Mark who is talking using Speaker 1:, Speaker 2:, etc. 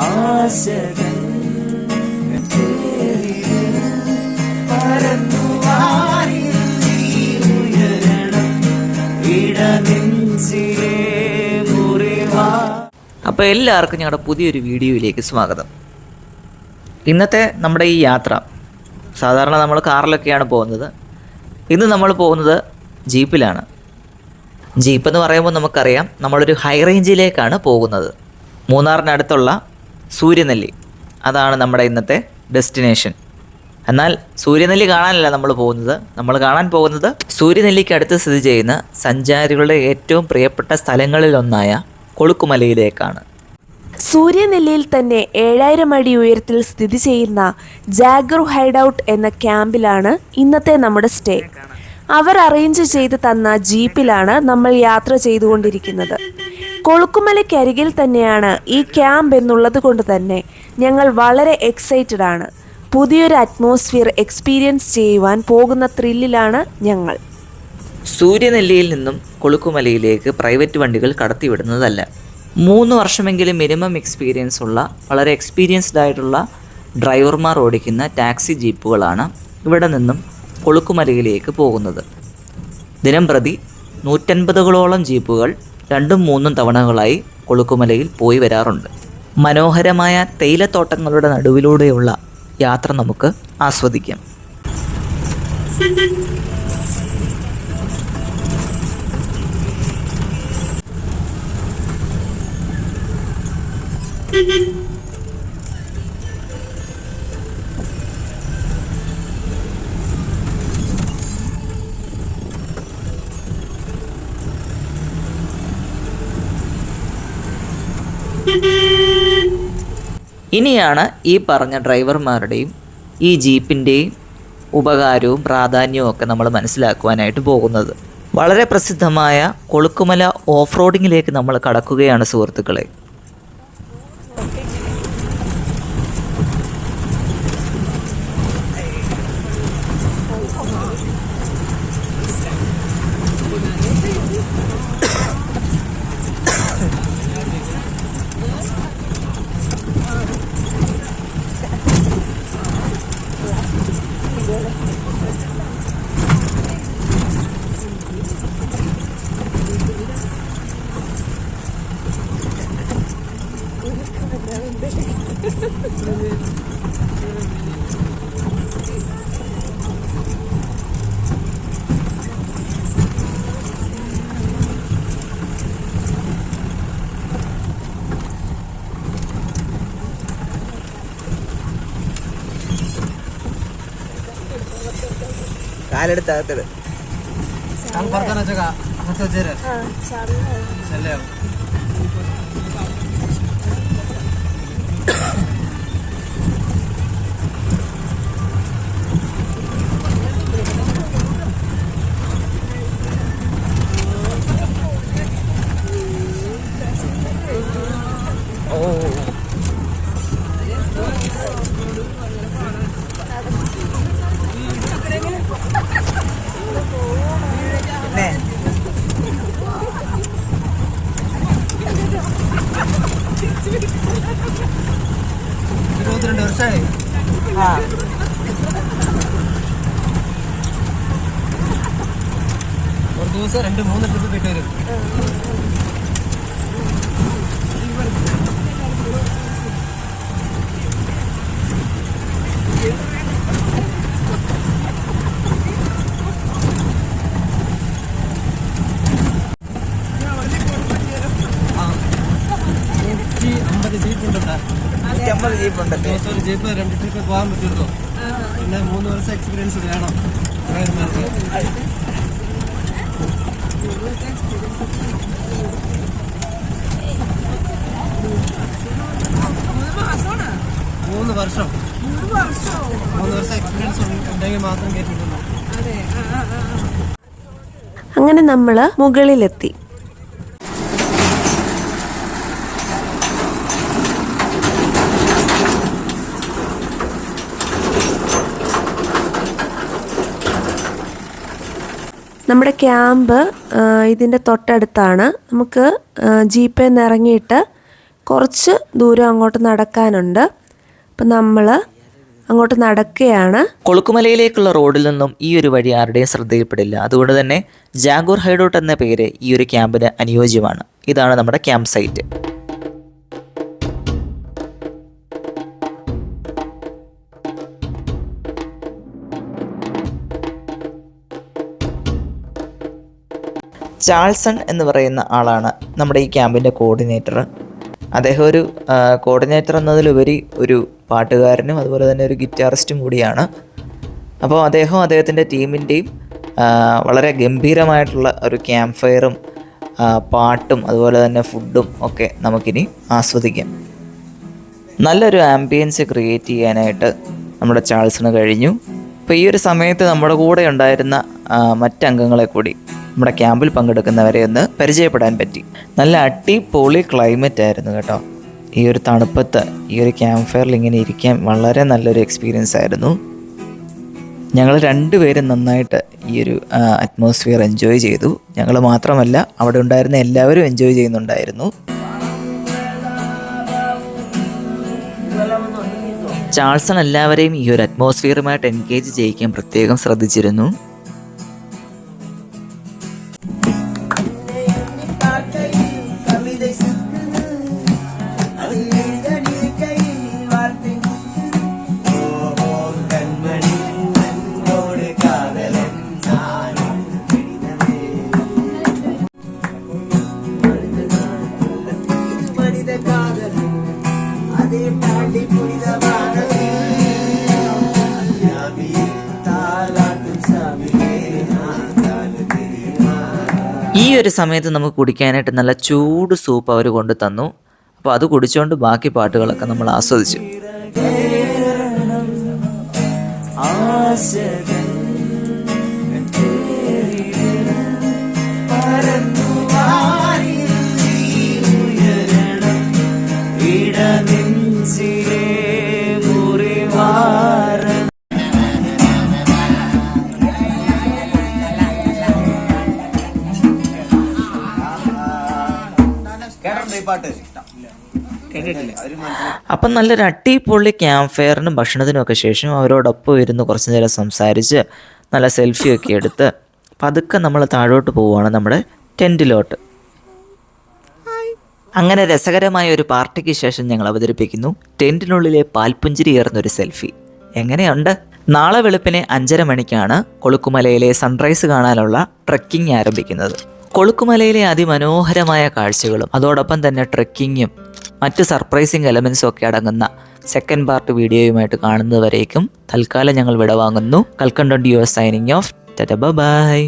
Speaker 1: ആശകൾ അപ്പോൾ എല്ലാവർക്കും ഞങ്ങളുടെ പുതിയൊരു വീഡിയോയിലേക്ക് സ്വാഗതം. ഇന്നത്തെ നമ്മുടെ ഈ യാത്ര സാധാരണ നമ്മൾ കാറിലൊക്കെയാണ് പോകുന്നത്. ഇന്ന് നമ്മൾ പോകുന്നത് ജീപ്പിലാണ്. ജീപ്പ് എന്ന് പറയുമ്പോൾ നമുക്കറിയാം നമ്മളൊരു ഹൈ റേഞ്ചിലേക്കാണ് പോകുന്നത്. മൂന്നാറിനടുത്തുള്ള സൂര്യനെല്ലി, അതാണ് നമ്മുടെ ഇന്നത്തെ ഡെസ്റ്റിനേഷൻ. എന്നാൽ സൂര്യനെല്ലി കാണാനല്ല നമ്മൾ പോകുന്നത്. നമ്മൾ കാണാൻ പോകുന്നത് സൂര്യനെല്ലിക്ക് അടുത്ത് സ്ഥിതി ചെയ്യുന്ന സഞ്ചാരികളുടെ ഏറ്റവും പ്രിയപ്പെട്ട സ്ഥലങ്ങളിലൊന്നായ കൊളുക്കുമലയിലേക്കാണ്.
Speaker 2: സൂര്യനെല്ലിയിൽ തന്നെ 7000 അടി ഉയരത്തിൽ സ്ഥിതി ചെയ്യുന്ന ജാഗർ ഹൈഡൌട്ട് എന്ന ക്യാമ്പിലാണ് ഇന്നത്തെ നമ്മുടെ സ്റ്റേ. അവർ അറേഞ്ച് ചെയ്ത് തന്ന ജീപ്പിലാണ് നമ്മൾ യാത്ര ചെയ്തുകൊണ്ടിരിക്കുന്നത്. കൊളുക്കുമലയ്ക്കരികിൽ തന്നെയാണ് ഈ ക്യാമ്പ് എന്നുള്ളത് കൊണ്ട് തന്നെ ഞങ്ങൾ വളരെ എക്സൈറ്റഡ് ആണ്. പുതിയൊരു അറ്റ്മോസ്ഫിയർ എക്സ്പീരിയൻസ് ചെയ്യുവാൻ പോകുന്ന ത്രില്ലിലാണ് ഞങ്ങൾ.
Speaker 1: സൂര്യനെല്ലിയിൽ നിന്നും കൊളുക്കുമലയിലേക്ക് പ്രൈവറ്റ് വണ്ടികൾ കടത്തിവിടുന്നതല്ല. 3 വർഷമെങ്കിലും മിനിമം എക്സ്പീരിയൻസ് ഉള്ള വളരെ എക്സ്പീരിയൻസ്ഡ് ആയിട്ടുള്ള ഡ്രൈവർമാർ ഓടിക്കുന്ന ടാക്സി ജീപ്പുകളാണ് ഇവിടെ നിന്നും കൊളുക്കുമലയിലേക്ക് പോകുന്നത്. ദിനം പ്രതി 150കളോളം ജീപ്പുകൾ 2-3 തവണകളായി കൊളുക്കുമലയിൽ പോയി വരാറുണ്ട്. മനോഹരമായ തേയിലത്തോട്ടങ്ങളുടെ നടുവിലൂടെയുള്ള യാത്ര നമുക്ക് ആസ്വദിക്കാം. ഇനിയാണ് ഈ പറഞ്ഞ ഡ്രൈവർമാരുടെയും ഈ ജീപ്പിൻ്റെയും ഉപകാരവും പ്രാധാന്യവും ഒക്കെ നമ്മൾ മനസ്സിലാക്കുവാനായിട്ട് പോകുന്നത്. വളരെ പ്രസിദ്ധമായ കൊളുക്കുമല ഓഫ് റോഡിങ്ങിലേക്ക് നമ്മൾ കടക്കുകയാണ് സുഹൃത്തുക്കളെ. കാലെടുത്ത് അകത്തിട്. ഒരു ദിവസം 2-3 ട്രിപ്പ് പോയിട്ട് വരും. ജീപ്പുണ്ട്. ദിവസം ഒരു ജീപ്പ് 2 ട്രിപ്പ് പോകാൻ പറ്റുള്ളൂ. പിന്നെ 3 വർഷം എക്സ്പീരിയൻസ് വേണം ഡ്രൈവർമാർക്ക്. 3 വർഷം.
Speaker 2: അങ്ങനെ നമ്മൾ മുകളിലെത്തി. നമ്മുടെ ക്യാമ്പ് ഇതിൻ്റെ തൊട്ടടുത്താണ്. നമുക്ക് ജീപ്പിൽ നിന്ന് ഇറങ്ങിയിട്ട് കുറച്ച് ദൂരം അങ്ങോട്ട് നടക്കാനുണ്ട്. അപ്പം നമ്മൾ അങ്ങോട്ട് നടക്കുകയാണ്.
Speaker 1: കൊളുക്കുമലയിലേക്കുള്ള റോഡിൽ നിന്നും ഈ ഒരു വഴി ആരുടെയും ശ്രദ്ധയിൽപ്പെടില്ല. അതുകൊണ്ട് തന്നെ ജാഗൂർ ഹൈഡൌട്ട് എന്ന പേര് ഈ ഒരു ക്യാമ്പിന് അനുയോജ്യമാണ്. ഇതാണ് നമ്മുടെ ക്യാമ്പ് സൈറ്റ്. ചാൾസൺ എന്ന് പറയുന്ന ആളാണ് നമ്മുടെ ഈ ക്യാമ്പിൻ്റെ കോർഡിനേറ്റർ. അദ്ദേഹം ഒരു കോർഡിനേറ്റർ എന്നതിലുപരി ഒരു പാട്ടുകാരനും അതുപോലെ തന്നെ ഒരു ഗിറ്റാറിസ്റ്റും കൂടിയാണ്. അപ്പോൾ അദ്ദേഹത്തിൻ്റെ ടീമിൻ്റെയും വളരെ ഗംഭീരമായിട്ടുള്ള ഒരു ക്യാമ്പ് ഫയറും പാട്ടും അതുപോലെ തന്നെ ഫുഡും ഒക്കെ നമുക്കിനി ആസ്വദിക്കാം. നല്ലൊരു ആംബിയൻസ് ക്രിയേറ്റ് ചെയ്യാനായിട്ട് നമ്മുടെ ചാൾസണ് കഴിഞ്ഞു. അപ്പോൾ ഈ ഒരു സമയത്ത് നമ്മുടെ കൂടെ ഉണ്ടായിരുന്ന മറ്റംഗങ്ങളെ കൂടി നമ്മുടെ ക്യാമ്പിൽ പങ്കെടുക്കുന്നവരെ ഒന്ന് പരിചയപ്പെടാൻ പറ്റി. നല്ല അടിപൊളി ക്ലൈമറ്റ് ആയിരുന്നു കേട്ടോ. ഈ ഒരു തണുപ്പത്ത് ഈ ഒരു ക്യാമ്പ് ഫയറിൽ ഇങ്ങനെ ഇരിക്കാൻ വളരെ നല്ലൊരു എക്സ്പീരിയൻസ് ആയിരുന്നു. ഞങ്ങൾ രണ്ടുപേരും നന്നായിട്ട് ഈ ഒരു അറ്റ്മോസ്ഫിയർ എൻജോയ് ചെയ്തു. ഞങ്ങൾ മാത്രമല്ല, അവിടെ ഉണ്ടായിരുന്ന എല്ലാവരും എൻജോയ് ചെയ്യുന്നുണ്ടായിരുന്നു. ചാൾസൺ എല്ലാവരെയും ഈ ഒരു അറ്റ്മോസ്ഫിയറുമായിട്ട് എൻഗേജ് ചെയ്യിക്കാൻ പ്രത്യേകം ശ്രദ്ധിച്ചിരുന്നു. ഈ ഒരു സമയത്ത് നമുക്ക് കുടിക്കാനായിട്ട് നല്ല ചൂട് സൂപ്പ് അവർ കൊണ്ടു തന്നു. അപ്പോൾ അത് കുടിച്ചുകൊണ്ട് ബാക്കി പാട്ടുകളൊക്കെ നമ്മൾ ആസ്വദിച്ചു. അപ്പം നല്ലൊരു അടിപൊളി ക്യാമ്പ് ഫയറിനും ഭക്ഷണത്തിനും ഒക്കെ ശേഷം അവരോടൊപ്പം ഇരുന്ന് കുറച്ച് നേരം സംസാരിച്ച് നല്ല സെൽഫിയൊക്കെ എടുത്ത് പതുക്കെ നമ്മൾ താഴോട്ട് പോവുകയാണ് നമ്മുടെ ടെൻറ്റിലോട്ട്. അങ്ങനെ രസകരമായ ഒരു പാർട്ടിക്ക് ശേഷം ഞങ്ങൾ അവതരിപ്പിക്കുന്നു ടെൻറ്റിനുള്ളിലെ പാൽപുഞ്ചിരിയേറുന്നൊരു സെൽഫി. എങ്ങനെയുണ്ട്? നാളെ വെളുപ്പിനെ 5:30 മണിക്കാണ് കൊളുക്കുമലയിലെ സൺറൈസ് കാണാനുള്ള ട്രെക്കിംഗ് ആരംഭിക്കുന്നത്. കൊളുക്കുമലയിലെ അതിമനോഹരമായ കാഴ്ചകളും അതോടൊപ്പം തന്നെ ട്രെക്കിങ്ങും മറ്റ് സർപ്രൈസിങ് എലമെൻസും ഒക്കെ അടങ്ങുന്ന സെക്കൻഡ് പാർട്ട് വീഡിയോയുമായിട്ട് കാണുന്നതുവരേക്കും തൽക്കാലം ഞങ്ങൾ വിടവാങ്ങുന്നു. കൽക്കണ്ടോണ്ട് you are signing off. By.